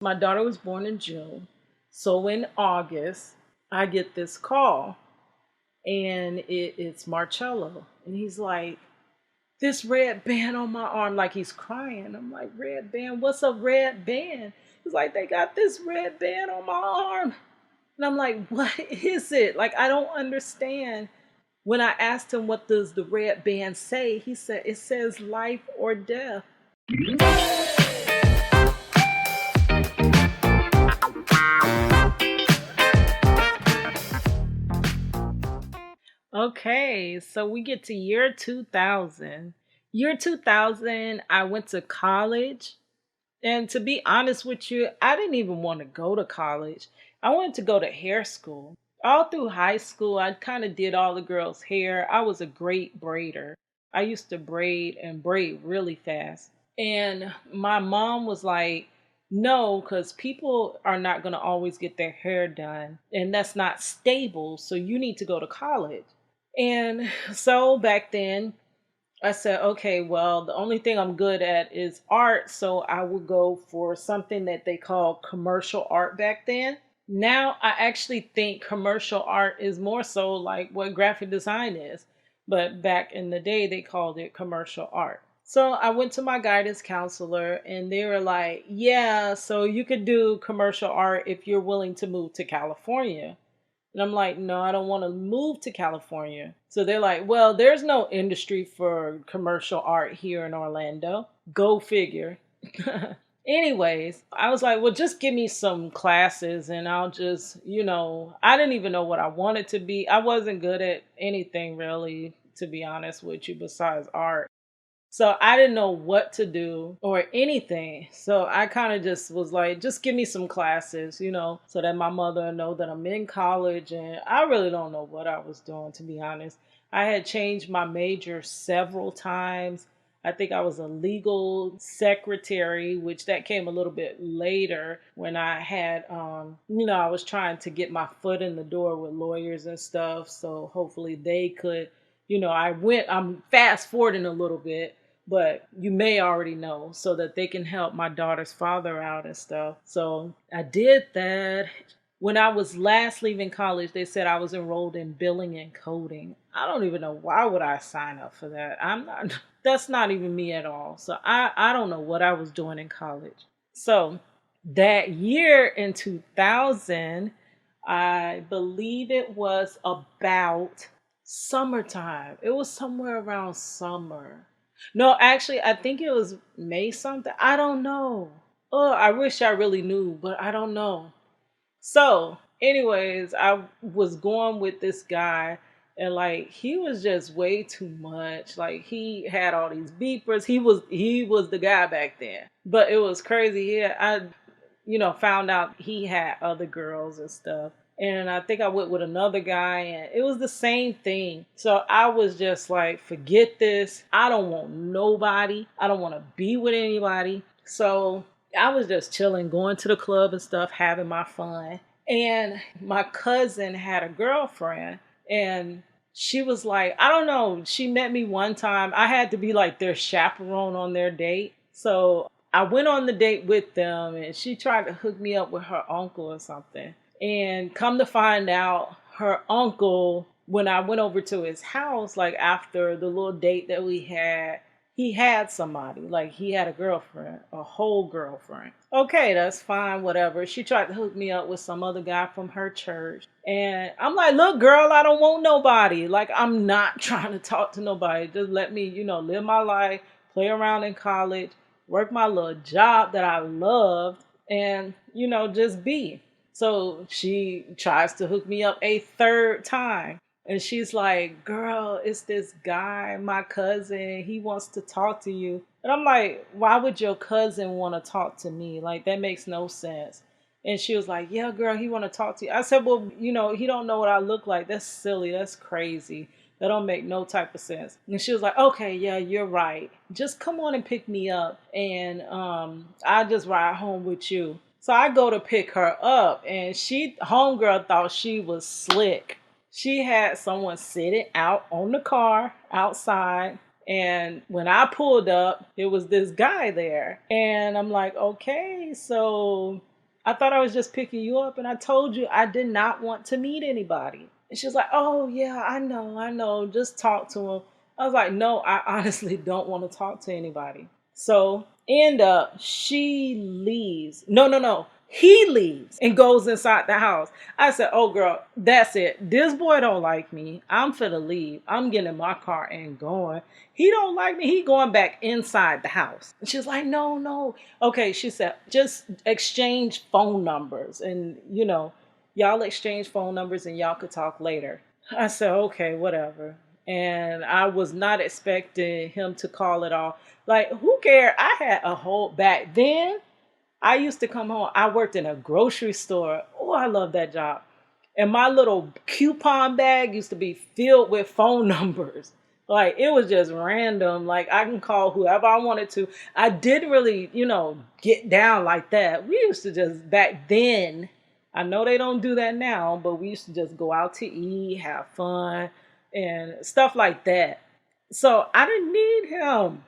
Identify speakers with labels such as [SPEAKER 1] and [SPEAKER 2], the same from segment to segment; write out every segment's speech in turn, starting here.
[SPEAKER 1] My daughter was born in June. So in August, I get this call and it's Marcello. And he's like, this red band on my arm, like he's crying. I'm like, red band? What's a red band? He's like, they got this red band on my arm. And I'm like, what is it? Like, I don't understand. When I asked him, what does the red band say? He said, it says life or death. Okay, so we get to year 2000. Year 2000, I went to college. And to be honest with you, I didn't even want to go to college. I wanted to go to hair school. All through high school, I kind of did all the girls' hair. I was a great braider. I used to braid and braid really fast. And my mom was like, no, because people are not going to always get their hair done. And that's not stable. So you need to go to college. And so back then, I said, okay, well, the only thing I'm good at is art. So I would go for something that they call commercial art back then. Now I actually think commercial art is more so like what graphic design is. But back in the day, they called it commercial art. So I went to my guidance counselor and they were like, yeah, so you could do commercial art if you're willing to move to California. And I'm like, no, I don't want to move to California. So they're like, well, there's no industry for commercial art here in Orlando. Go figure. Anyways, I was like, well, just give me some classes and I'll just, I didn't even know what I wanted to be. I wasn't good at anything really, to be honest with you, besides art. So I didn't know what to do or anything. So I kind of just was like, just give me some classes, so that my mother will know that I'm in college. And I really don't know what I was doing, to be honest. I had changed my major several times. I think I was a legal secretary, which that came a little bit later when I had, I was trying to get my foot in the door with lawyers and stuff. So hopefully they could, I'm fast forwarding a little bit, but you may already know so that they can help my daughter's father out and stuff. So I did that. When I was last leaving college, they said I was enrolled in billing and coding. I don't even know why would I sign up for that. I'm not That's not even me at all. So I don't know what I was doing in college. So that year in 2000, I believe it was about summertime. It was somewhere around summer. No, actually, I think it was May something. I don't know. Oh, I wish I really knew, but I don't know. So, anyways, I was going with this guy and like he was just way too much. Like he had all these beepers. He was the guy back then. But it was crazy. Found out he had other girls and stuff. And I think I went with another guy and it was the same thing. So I was just like, forget this. I don't want nobody. I don't want to be with anybody. So I was just chilling, going to the club and stuff, having my fun. And my cousin had a girlfriend and she was like, I don't know, she met me one time. I had to be like their chaperone on their date. So I went on the date with them and she tried to hook me up with her uncle or something. And come to find out, her uncle, when I went over to his house, like after the little date that we had, he had somebody. Like he had a girlfriend, a whole girlfriend. Okay, that's fine, whatever. She tried to hook me up with some other guy from her church. And I'm like, look, girl, I don't want nobody. Like, I'm not trying to talk to nobody. Just let me, live my life, play around in college, work my little job that I loved, and, just be. So she tries to hook me up a third time. And she's like, girl, it's this guy, my cousin. He wants to talk to you. And I'm like, why would your cousin want to talk to me? Like, that makes no sense. And she was like, yeah, girl, he want to talk to you. I said, well, he don't know what I look like. That's silly. That's crazy. That don't make no type of sense. And she was like, okay, yeah, you're right. Just come on and pick me up. And I'll just ride home with you. So I go to pick her up. And homegirl thought she was slick. She had someone sitting out on the car outside. And when I pulled up, it was this guy there. And I'm like, okay, so I thought I was just picking you up, and I told you I did not want to meet anybody. And she was like, oh, yeah, I know. Just talk to him. I was like, no, I honestly don't want to talk to anybody. So end up she leaves. No, no, no. He leaves and goes inside the house. I said, oh girl, that's it. This boy don't like me. I'm finna leave. I'm getting in my car and going. He don't like me. He going back inside the house. And she's like, no, no. Okay, she said, just exchange phone numbers and y'all exchange phone numbers and y'all could talk later. I said, okay, whatever. And I was not expecting him to call it off. Like, who cared? I had a whole back then. I used to come home. I worked in a grocery store. Oh, I love that job. And my little coupon bag used to be filled with phone numbers. Like, it was just random. Like, I can call whoever I wanted to. I didn't really, get down like that. We used to just, back then, I know they don't do that now, but we used to just go out to eat, have fun, and stuff like that. So I didn't need him.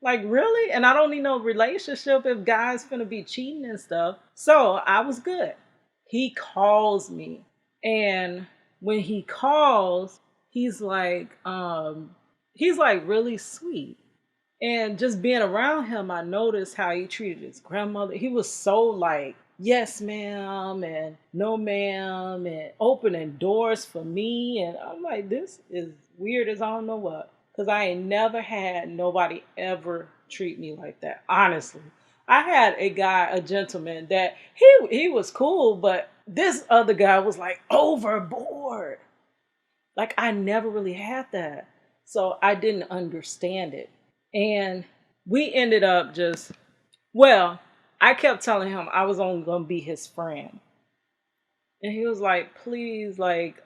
[SPEAKER 1] Like, really? And I don't need no relationship if guys finna be cheating and stuff. So I was good. He calls me. And when he calls, he's like, really sweet. And just being around him, I noticed how he treated his grandmother. He was so like, yes, ma'am, and no, ma'am, and opening doors for me. And I'm like, this is weird as I don't know what. Because I ain't never had nobody ever treat me like that, honestly. I had a guy, a gentleman, that he was cool, but this other guy was like overboard. Like, I never really had that. So I didn't understand it. And we ended up just, well, I kept telling him I was only going to be his friend. And he was like, please, like,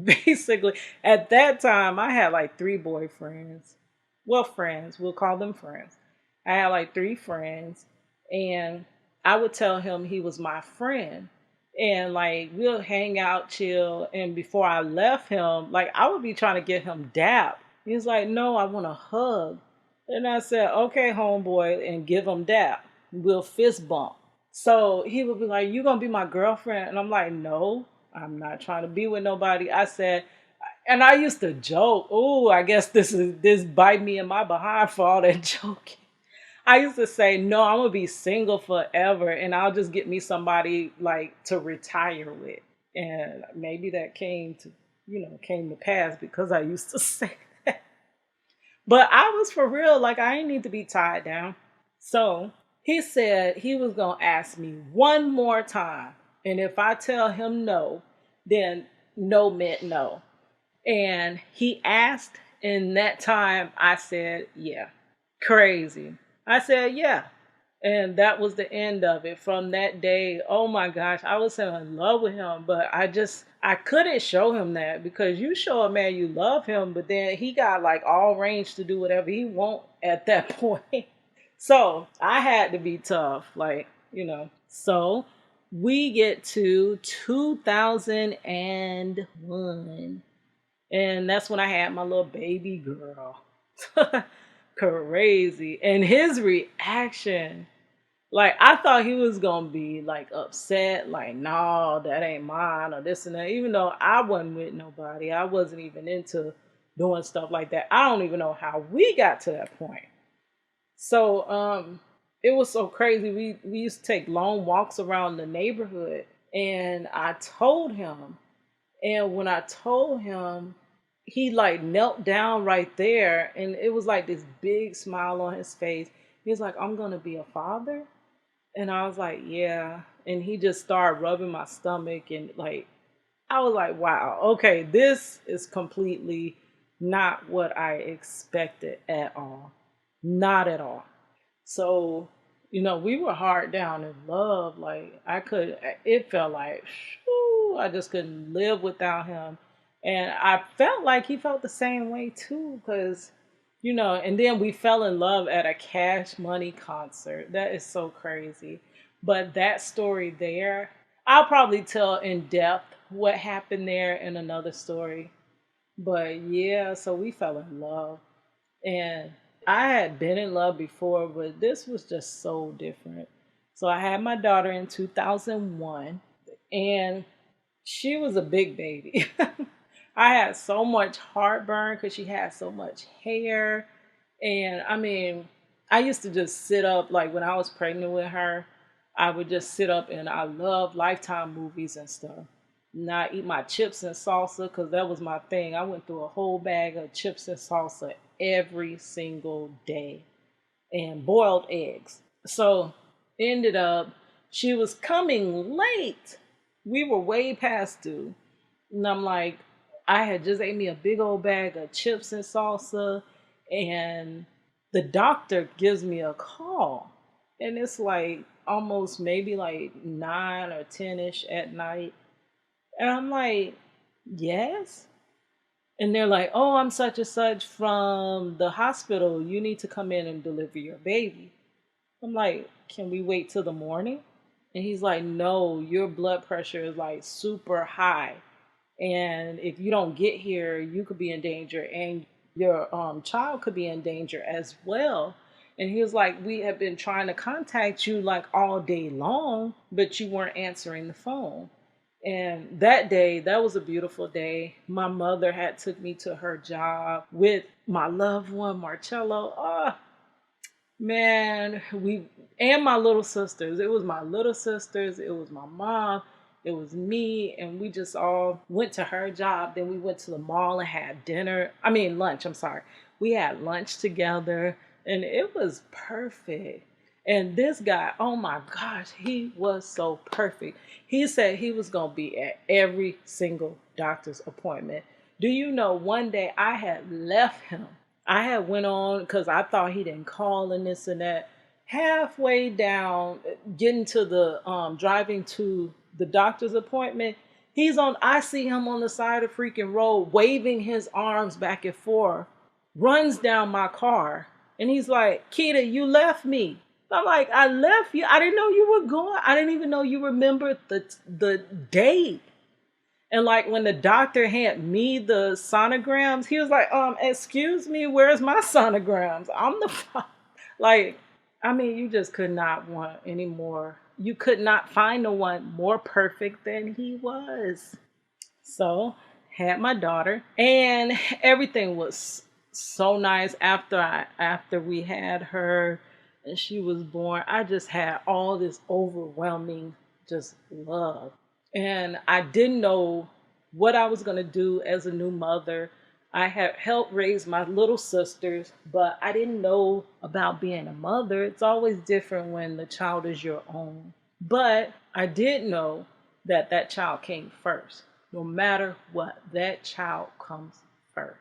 [SPEAKER 1] basically, at that time, I had like three boyfriends. Well, friends, we'll call them friends. I had like three friends, and I would tell him he was my friend. And like, we'll hang out, chill. And before I left him, like, I would be trying to get him dap. He was like, no, I want a hug. And I said, okay, homeboy, and give him dap. We'll fist bump. So he would be like, you gonna be my girlfriend? And I'm like, no, I'm not trying to be with nobody. I said, and I used to joke, oh, I guess this bite me in my behind for all that joking. I used to say, no, I'm gonna be single forever and I'll just get me somebody like to retire with. And maybe that came to pass because I used to say that. But I was for real, like I didn't need to be tied down. So he said he was going to ask me one more time. And if I tell him no, then no meant no. And he asked, and that time I said, yeah. Crazy. I said, yeah. And that was the end of it. From that day, oh my gosh, I was in love with him, but I couldn't show him that because you show a man you love him, but then he got like all range to do whatever he want at that point. So I had to be tough, So we get to 2001, and that's when I had my little baby girl. Crazy. And his reaction, like, I thought he was gonna be like upset, like, no, that ain't mine, or this and that. Even though I wasn't with nobody, I wasn't even into doing stuff like that. I don't even know how we got to that point. So it was so crazy. We used to take long walks around the neighborhood, and I told him, and when I told him, he like knelt down right there, and it was like this big smile on his face. He was like, I'm gonna be a father. And I was like, yeah. And he just started rubbing my stomach, and like, I was like, wow, okay, this is completely not what I expected at all. Not at all. So, we were hard down in love. Like, it felt like, shoo, I just couldn't live without him. And I felt like he felt the same way too, because, and then we fell in love at a Cash Money concert. That is so crazy. But that story there, I'll probably tell in depth what happened there in another story. But yeah, so we fell in love. And I had been in love before, but this was just so different. So I had my daughter in 2001, and she was a big baby. I had so much heartburn because she had so much hair. And I mean, I used to just sit up, like when I was pregnant with her, I would just sit up and I love Lifetime movies and stuff. And I eat my chips and salsa because that was my thing. I went through a whole bag of chips and salsa every single day and boiled eggs. So ended up, she was coming late. We were way past due. And I'm like, I had just ate me a big old bag of chips and salsa, and the doctor gives me a call. And it's like almost maybe like 9 or 10 ish at night. And I'm like, yes. And they're like, oh, I'm such and such from the hospital. You need to come in and deliver your baby. I'm like, can we wait till the morning? And he's like, no, your blood pressure is like super high. And if you don't get here, you could be in danger and your child could be in danger as well. And he was like, we have been trying to contact you like all day long, but you weren't answering the phone. And that day, that was a beautiful day. My mother had took me to her job with my loved one, Marcello. Oh, man, we and my little sisters. It was my little sisters, it was my mom, it was me, and we just all went to her job. Then we went to the mall and had dinner. I mean, lunch, I'm sorry. We had lunch together, and it was perfect. And this guy, oh my gosh, he was so perfect. He said he was going to be at every single doctor's appointment. Do you know one day I had left him. I had went on because I thought he didn't call and this and that. Halfway down, getting to the driving to the doctor's appointment, he's on. I see him on the side of the freaking road, waving his arms back and forth. Runs down my car, and he's like, "Kita, you left me." I'm like, "I left you. I didn't know you were going. I didn't even know you remembered the date." And like when the doctor handed me the sonograms, he was like, excuse me, where's my sonograms? I'm the like, I mean, you just could not want any more. You could not find no one more perfect than he was. So had my daughter, and everything was so nice after we had her and she was born. I just had all this overwhelming just love. And I didn't know what I was going to do as a new mother. I had helped raise my little sisters, but I didn't know about being a mother. It's always different when the child is your own. But I did know that that child came first. No matter what, that child comes first.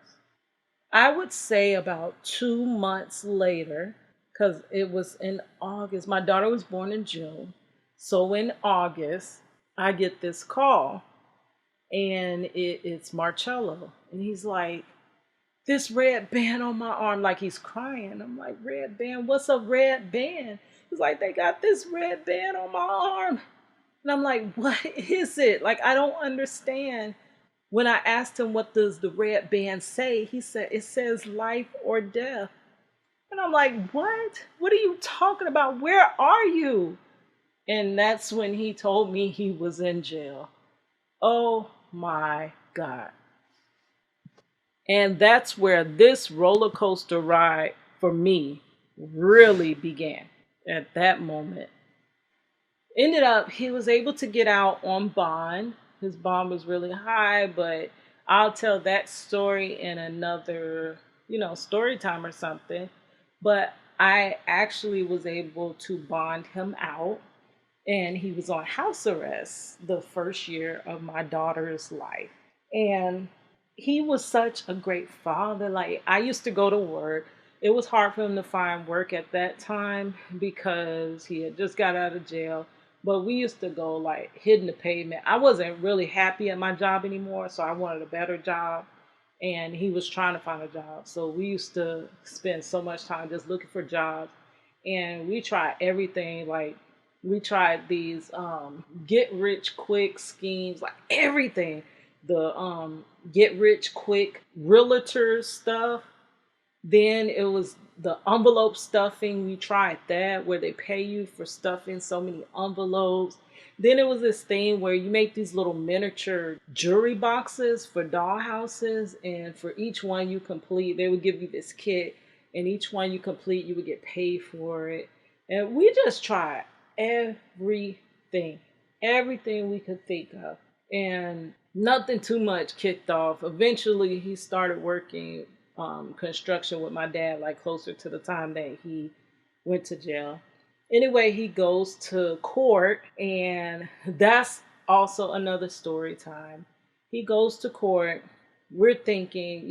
[SPEAKER 1] I would say about 2 months later, because it was in August. My daughter was born in June. So in August, I get this call, and it's Marcello. And he's like, this red band on my arm, like he's crying. I'm like, red band? What's a red band? He's like, they got this red band on my arm. And I'm like, what is it? Like, I don't understand. When I asked him, what does the red band say? He said, it says life or death. And I'm like, what? What are you talking about? Where are you? And that's when he told me he was in jail. Oh my God. And that's where this roller coaster ride for me really began at that moment. Ended up, he was able to get out on bond. His bond was really high, but I'll tell that story in another, story time or something. But I actually was able to bond him out, and he was on house arrest the first year of my daughter's life. And he was such a great father. Like, I used to go to work. It was hard for him to find work at that time because he had just got out of jail. But we used to go like hitting the pavement. I wasn't really happy at my job anymore, so I wanted a better job. And he was trying to find a job. So we used to spend so much time just looking for jobs. And we tried everything. Like, we tried these get rich quick schemes, like everything. The get rich quick realtor stuff. Then it was the envelope stuffing. We tried that where they pay you for stuffing so many envelopes. Then it was this thing where you make these little miniature jewelry boxes for doll houses, and for each one you complete, they would give you this kit, and each one you complete, you would get paid for it. And we just tried everything, everything we could think of, and nothing too much kicked off. Eventually, he started working construction with my dad, like closer to the time that he went to jail. Anyway, he goes to court, and that's also another story time. He goes to court. We're thinking,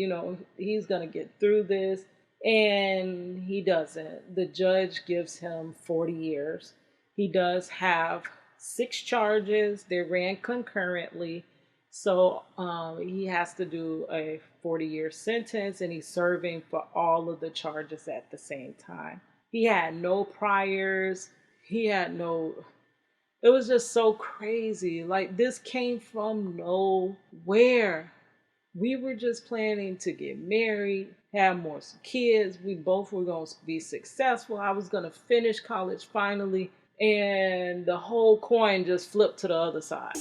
[SPEAKER 1] he's going to get through this, and he doesn't. The judge gives him 40 years. He does have 6 charges, they ran concurrently. So he has to do a 40-year sentence, and he's serving for all of the charges at the same time. He had no priors. He had no. It was just so crazy. Like, this came from nowhere. We were just planning to get married, have more kids. We both were going to be successful. I was going to finish college finally. And the whole coin just flipped to the other side.